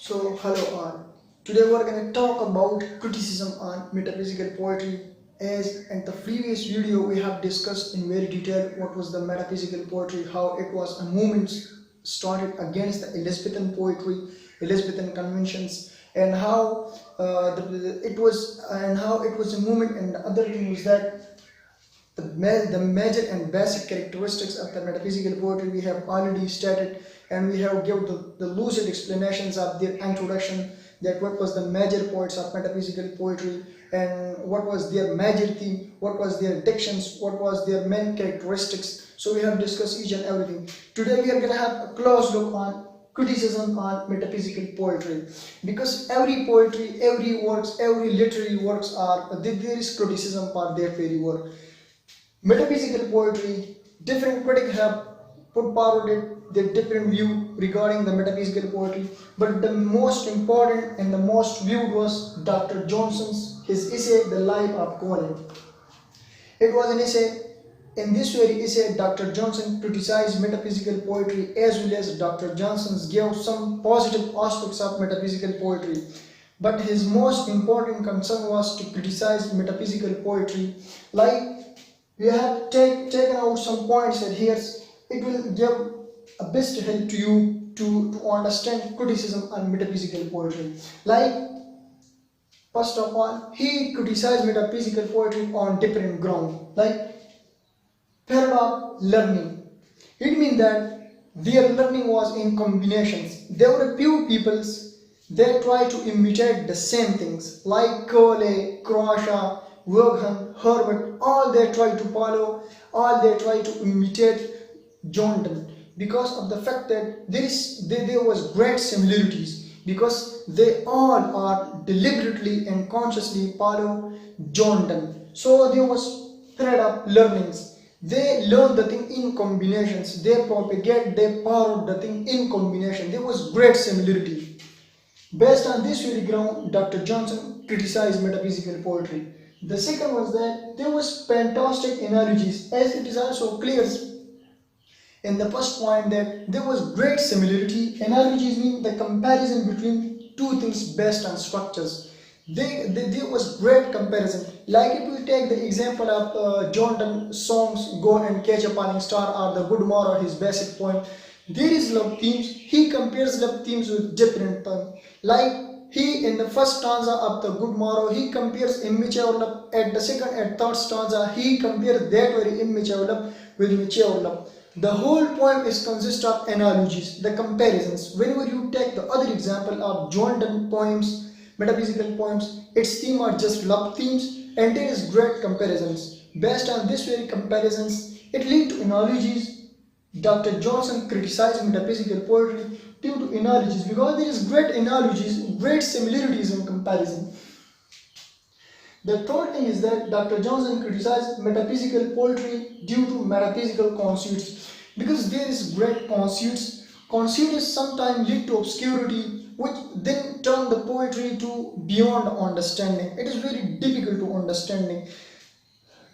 Hello all. Today we are going to talk about criticism on metaphysical poetry. As in the previous video we have discussed in very detail what was the metaphysical poetry, how it was a movement started against the Elizabethan poetry, Elizabethan conventions, and how it was a movement. And the other thing was that the major and basic characteristics of the metaphysical poetry we have already stated, and we have given the lucid explanations of their introduction, that what was the major points of metaphysical poetry and what was their major theme, what was their dictions, what was their main characteristics. So we have discussed each and everything. Today we are going to have a close look on criticism on metaphysical poetry, because every poetry, every works, every literary works there is criticism for their very work. Metaphysical poetry, different critics have put forward their different view regarding the metaphysical poetry, but the most important and the most viewed was Dr. Johnson's his essay, The Life of Cowley. It was an essay. In this very essay, Dr. Johnson criticized metaphysical poetry, as well as Dr. Johnson's gave some positive aspects of metaphysical poetry. But his most important concern was to criticize metaphysical poetry. Like, we have taken out some points that here it will give a best help to you to understand criticism on metaphysical poetry. Like, first of all, he criticized metaphysical poetry on different ground, like paradox learning. It means that their learning was in combinations. There were a few peoples, they try to imitate the same things, like Cowley, Croshaw, Wergham, Herbert, all they try to follow, all they try to imitate Jonathan, because of the fact that there was great similarities, because they all are deliberately and consciously follow Jonathan. So there was thread of learnings. They learn the thing in combinations, they propagate, they forward the thing in combination. There was great similarity. Based on this very ground, Dr. Johnson criticized metaphysical poetry. The second was that there was fantastic analogies, as it is also clear in the first point that there was great similarity. Analogies mean the comparison between two things based on structures. There was great comparison. Like if we take the example of Jonathan's songs Go and Catch a Falling Star or The Good Morrow, his basic point, there is love themes. He compares love themes with different things. Like he in the first stanza of The Good Morrow, he compares immature love. At the second and third stanza, he compares that very immature love with mature love. The whole poem is consists of analogies, the comparisons. Whenever you take the other example of Jonathan poems, metaphysical poems, its theme are just love themes, and there is great comparisons. Based on this very comparisons, it lead to analogies. Dr. Johnson criticized metaphysical poetry due to analogies, because there is great analogies, great similarities in comparison. The third thing is that Dr. Johnson criticized metaphysical poetry due to metaphysical conceits, because there is great conceits. Conceits sometimes lead to obscurity, which then turn the poetry to beyond understanding. It is very difficult to understanding,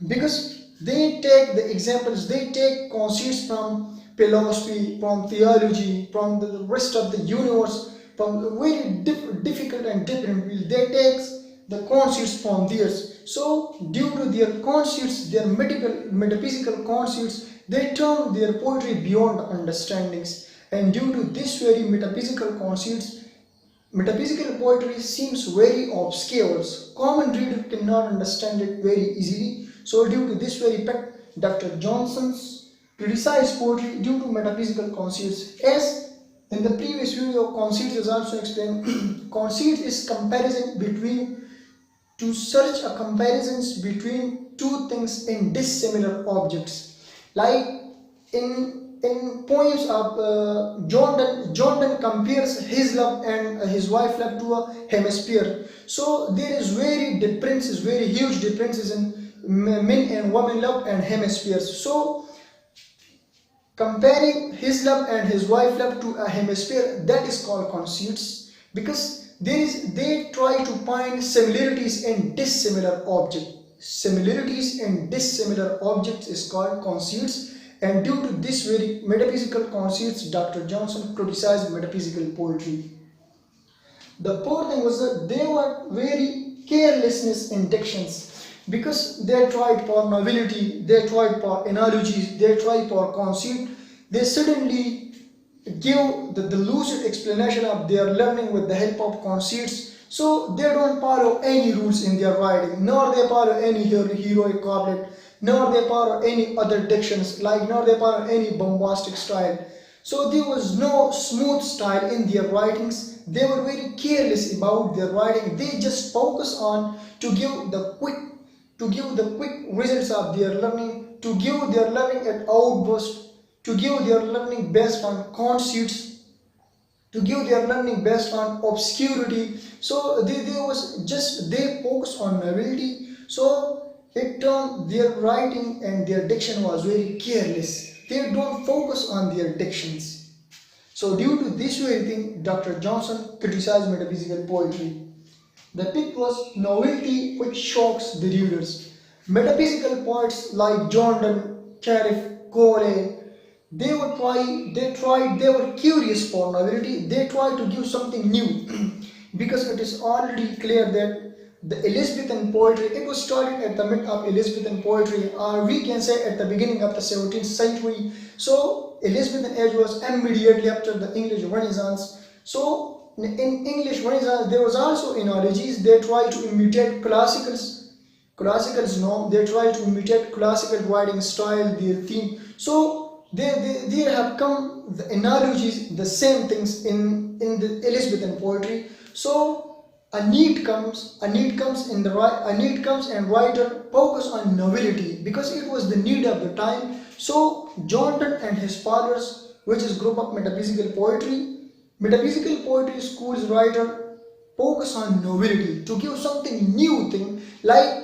because they take the examples, they take conceits from philosophy, from theology, from the rest of the universe, from very difficult and different fields. They take the conceits from theirs. So due to their conceits, their metaphysical conceits, they turn their poetry beyond understandings. And due to this very metaphysical conceits, metaphysical poetry seems very obscure. Common reader cannot understand it very easily. So due to this very fact, Dr. Johnson's criticized poetry due to metaphysical conceits. As in the previous video, conceits is also explained. Conceit is comparison between, to search a comparisons between two things in dissimilar objects. Like in poems of Jonathan compares his love and his wife love to a hemisphere. So there is very huge differences in men and women love and hemispheres. So comparing his love and his wife love to a hemisphere, that is called conceits, because they try to find similarities in dissimilar objects. Similarities in dissimilar objects is called conceits, and due to this very metaphysical conceits, Dr. Johnson criticized metaphysical poetry. The poor thing was that they were very carelessness in dictions, because they tried for novelty, they tried for analogies, they tried for conceit. They suddenly give the lucid explanation of their learning with the help of conceits. So they don't follow any rules in their writing, nor they follow any heroic couplet, nor they follow any other dictions, like nor they follow any bombastic style. So there was no smooth style in their writings. They were very careless about their writing. They just focus on to give the quick results of their learning, to give their learning at outburst, to give their learning based on conceits, to give their learning based on obscurity. So they focus on novelty. So it turned their writing and their diction was very careless. They don't focus on their dictions. So due to this very thing, Dr. Johnson criticized metaphysical poetry. The pick was novelty which shocks the readers. Metaphysical poets like John Donne, Carif, Cowley, they were curious for novelty. They tried to give something new because it is already clear that the Elizabethan poetry, it was started at the mid of Elizabethan poetry, or we can say at the beginning of the 17th century. So Elizabethan age was immediately after the English Renaissance. So in English Renaissance there was also analogies. They try to imitate classicals no, they try to imitate classical writing style, their theme. So there have come the analogies, the same things in the Elizabethan poetry. So a need comes and writer focus on novelty because it was the need of the time. So Jordan and his followers, which is group of metaphysical poetry schools writer focus on novelty to give something new thing. Like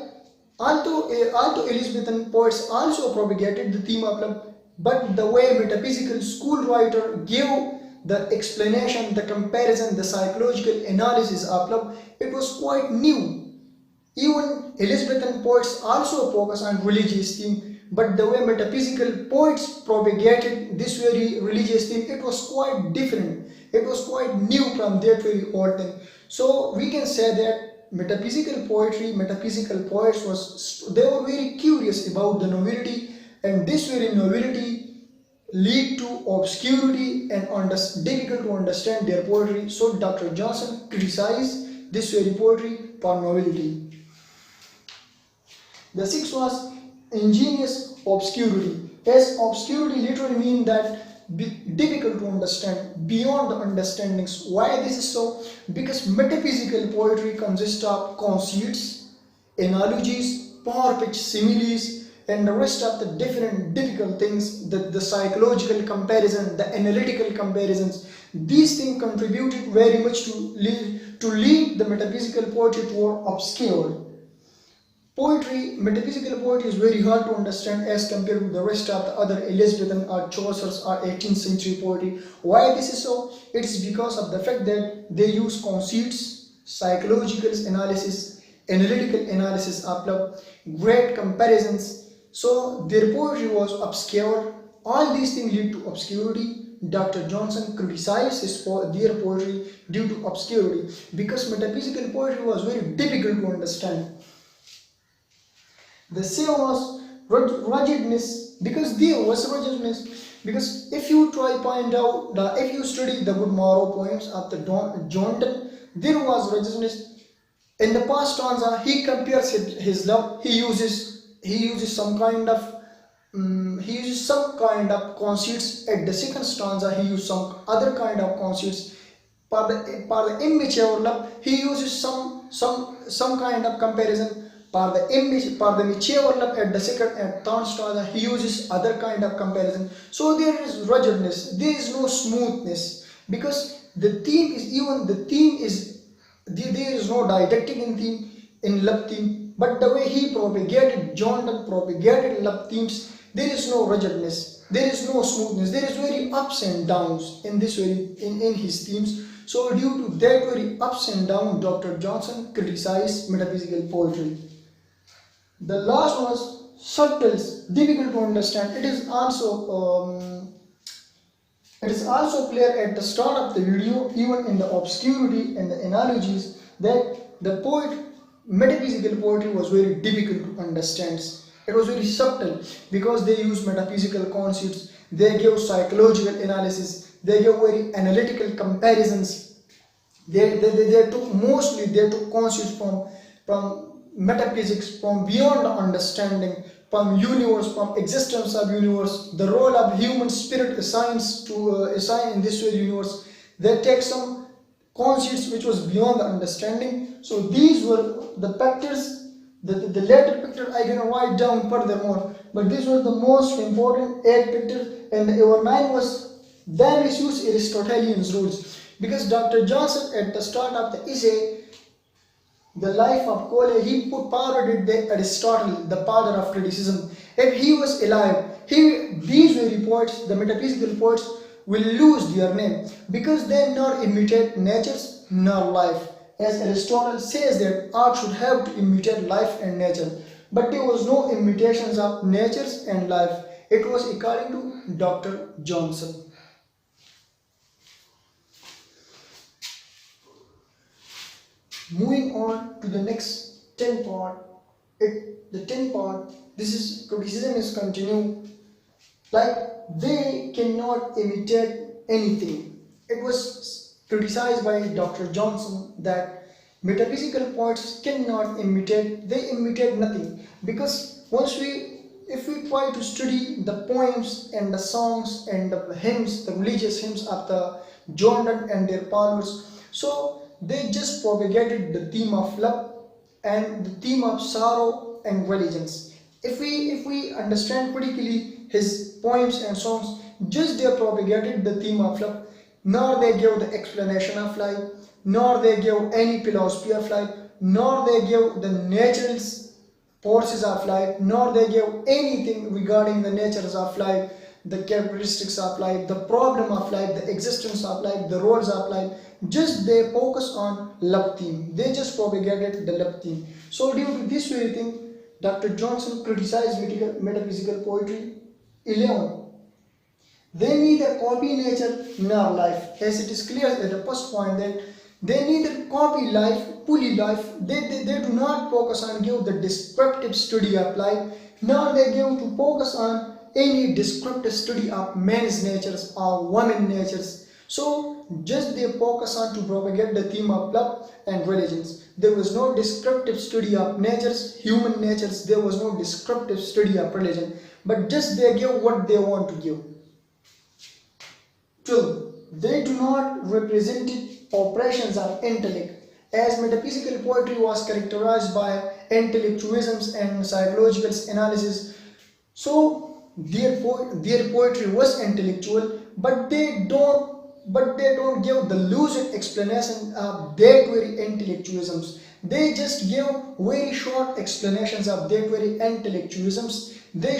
although Elizabethan poets also propagated the theme of love, but the way metaphysical school writer gave the explanation, the comparison, the psychological analysis of love, it was quite new. Even Elizabethan poets also focus on religious theme, but the way metaphysical poets propagated this very religious theme, it was quite different. It was quite new from that very old thing. So we can say that metaphysical poets they were very curious about the novelty, and this very novelty lead to obscurity and difficult to understand their poetry. So Dr. Johnson criticized this very poetry for novelty. The sixth was ingenious obscurity. As obscurity literally means that difficult to understand, beyond the understandings. Why this is so? Because metaphysical poetry consists of conceits, analogies, far-fetched similes, and the rest of the different difficult things, the psychological comparison, the analytical comparisons. These things contributed very much to lead the metaphysical poetry toward obscure. Metaphysical poetry is very hard to understand as compared with the rest of the other Elizabethan or Chaucer's or 18th century poetry. Why this is so? It's because of the fact that they use conceits, psychological analysis, analytical analysis of love, great comparisons. So their poetry was obscure. All these things lead to obscurity. Dr. Johnson criticized their poetry due to obscurity because metaphysical poetry was very difficult to understand. The same was ruggedness, because there was ruggedness. Because if you if you study the good moral poems of the John Donne, there was ruggedness. In the past stanza, he compares his love. He uses some kind of conceits. At the second stanza, he uses some other kind of conceits. For the immature love, he uses some kind of comparison. For the mature love, at the second and third stanza, he uses other kind of comparison. So there is ruggedness. There is no smoothness because there is no didactic in love theme. But the way John Donne propagated love themes, there is no ruggedness, there is no smoothness, there is very ups and downs in his themes. So due to that very ups and downs, Dr. Johnson criticized metaphysical poetry. The last one was subtles, difficult to understand. It is also It is also clear at the start of the video, even in the obscurity and the analogies, that the metaphysical poetry was very difficult to understand. It was very subtle because they used metaphysical concepts, they gave psychological analysis, they gave very analytical comparisons. They took concepts from metaphysics, from beyond understanding, from universe, from existence of universe, the role of human spirit assigns to assign in this way universe. They take some concepts which was beyond the understanding. So these were the factors. The later picture I can write down furthermore, but these were the most important 8 pictures, and our 9 was then misuse Aristotelian's rules, because Dr. Johnson at the start of the essay, The Life of Cowley, he parodied the Aristotle, the father of criticism. If he was alive, these very poets, the metaphysical poets, will lose their name because they nor imitate natures nor life. As Aristotle says that art should have to imitate life and nature, but there was no imitations of natures and life. It was according to Dr. Johnson. Moving on to the next 10 part, the 10 part, this is criticism is continued. Like they cannot imitate anything. It was criticized by Dr. Johnson that metaphysical poets cannot imitate, they imitate nothing, because if we try to study the poems and the songs and the hymns, the religious hymns of the Jordan and their followers, so they just propagated the theme of love and the theme of sorrow and religions. If we understand critically his poems and songs, just they propagated the theme of love, nor they gave the explanation of life, nor they gave any philosophy of life, nor they gave the natural forces of life, nor they gave anything regarding the natures of life, the characteristics of life, the problem of life, the existence of life, the roles of life. Just they focus on love theme. They just propagated the love theme. So due to this very thing, Dr. Johnson criticized metaphysical poetry 11. They neither copy nature nor life. As it is clear at the first point that they neither copy life, fully life. They do not focus on give the descriptive study of life, nor they give to focus on any descriptive study of men's natures or women's natures. So just they focus on to propagate the theme of love and religions. There was no descriptive study of natures, human natures. There was no descriptive study of religion. But just they give what they want to give. 12. They do not represent operations of intellect. As metaphysical poetry was characterized by intellectualism and psychological analysis, so their poetry was intellectual, but they don't give the lucid explanation of that very intellectualisms. They just give very short explanations of that very intellectualisms. They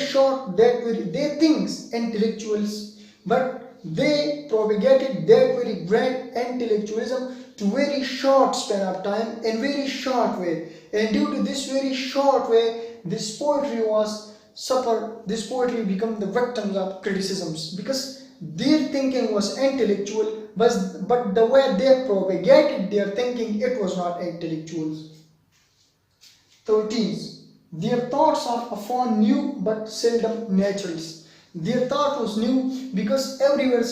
things intellectuals, but they propagated that very grand intellectualism to very short span of time in very short way. And due to this very short way, this poetry became the victims of criticisms, because their thinking was intellectual, but the way they propagated their thinking, it was not intellectual. 13. Their thoughts are often new but seldom natural. Their thought was new because everywhere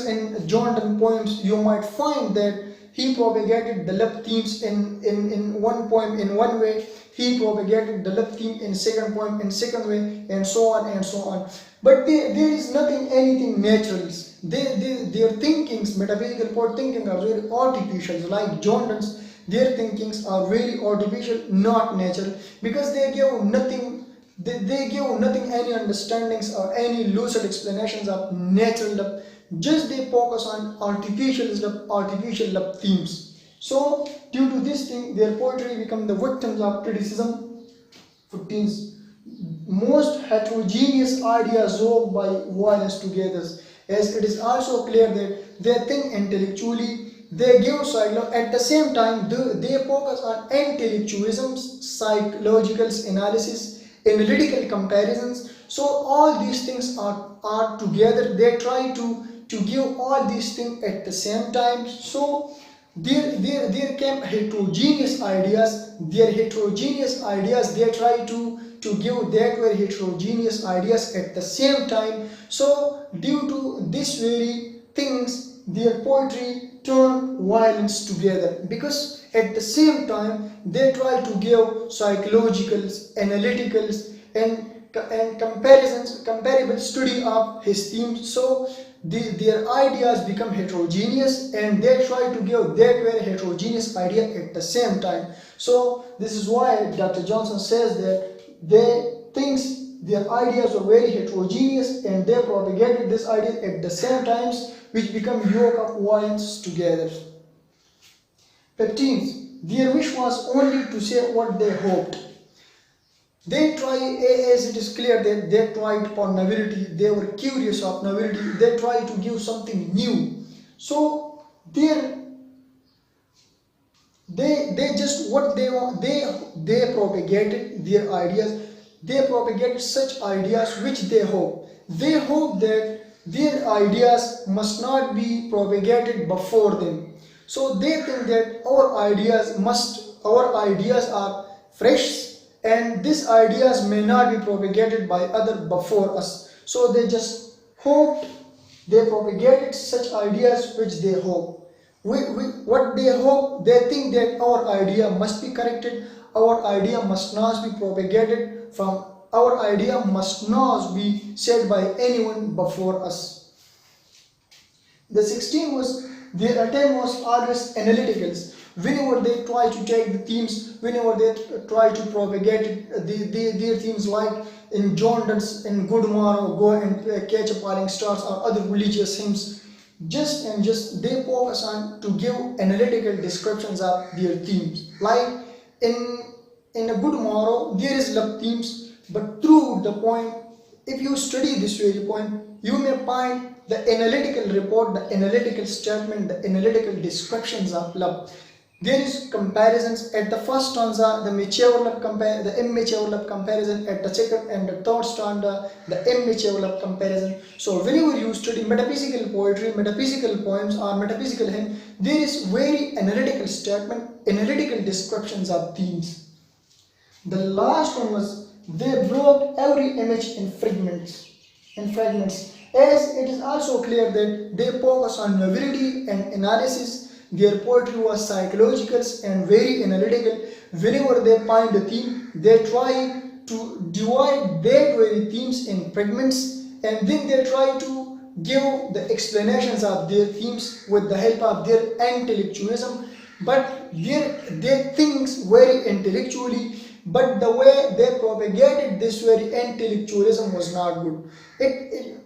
in John Donne poems you might find that he propagated the love themes in one poem in one way, he propagated the love theme in second poem in second way, and so on and so on. But there is anything natural. Their thinkings, metaphysical poet thinking, are very artificial. Like John Donne's, their thinkings are very artificial, not natural, because they give nothing. They give nothing, any understandings or any lucid explanations of natural love. Just they focus on artificial love themes. So due to this thing, their poetry become the victims of criticism. 15. Most heterogeneous ideas robbed by violence together. As it is also clear that they think intellectually, they give psychology, at the same time they focus on intellectualism, psychological analysis, analytical comparisons. So all these things are together. They try to to give all these things at the same time. So there came heterogeneous ideas. Their heterogeneous ideas, they try to give that very heterogeneous ideas at the same time. So due to this very things, their poetry turned violence together, because at the same time they try to give psychologicals, analyticals, and comparable study of his themes. So their ideas become heterogeneous, and they try to give that very heterogeneous idea at the same time. So this is why Dr. Johnson says that they thinks their ideas were very heterogeneous, and they propagated this idea at the same times, which become yoke of violence together. 15th, their wish was only to say what they hoped. They try, as it is clear that they tried for novelty, they were curious of novelty, they try to give something new. So they just what they want, they propagated their ideas, they propagated such ideas which they hope. They hope that their ideas must not be propagated before them. So they think that our ideas are fresh, and these ideas may not be propagated by other before us. So they just hoped, they propagated such ideas which they hope. What they hope, they think that our idea must be corrected, our idea must not be propagated from, our idea must not be said by anyone before us. The 16th was, their attempt was always analyticals. Whenever they try to take the themes, whenever they try to propagate their themes, like in John Donne's In Good Morrow, Go and Catch a Falling Stars, or other religious hymns, just they focus on to give analytical descriptions of their themes. Like in A Good Morrow, there is love themes, but through the poem, if you study this very poem, you may find the analytical report, the analytical statement, the analytical descriptions of love. There is comparisons. At the first stanza, the mature love the immature love comparison. At the second and the third stanza, the immature love comparison. So whenever you study metaphysical poetry, metaphysical poems, or metaphysical hymn, there is very analytical statement, analytical descriptions of themes. The last one was, they broke every image in fragments. As it is also clear that they focus on novelty and analysis. Their poetry was psychological and very analytical. Whenever they find a theme, they try to divide that very themes in fragments, and then they try to give the explanations of their themes with the help of their intellectualism. But they think very intellectually, but the way they propagated this very intellectualism was not good.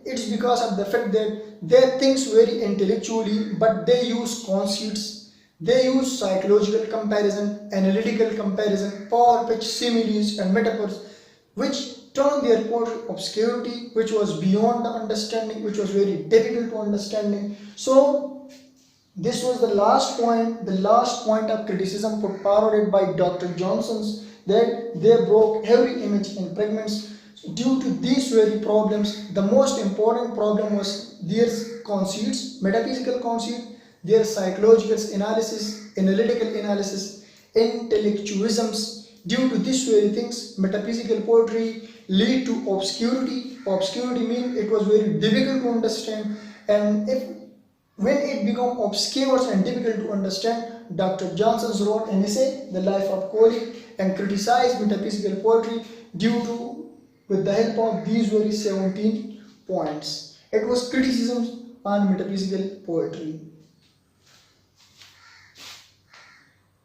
It's because of the fact that they think very intellectually, but they use conceits, they use psychological comparison, analytical comparison, far-fetched similes and metaphors, which turned their poetry obscurity, which was beyond the understanding, which was very difficult to understanding. So this was the last point of criticism put forward by Dr. Johnson's, that they broke every image in fragments. Due to these very problems, the most important problem was their conceits, metaphysical conceit, their psychological analysis, analytical analysis, intellectualisms. Due to these very things, metaphysical poetry lead to obscurity. Obscurity means it was very difficult to understand, and when it became obscure and difficult to understand, Dr. Johnson wrote an essay, The Life of Cowley, and criticized metaphysical poetry with the help of these very 17 points. It was criticism on metaphysical poetry.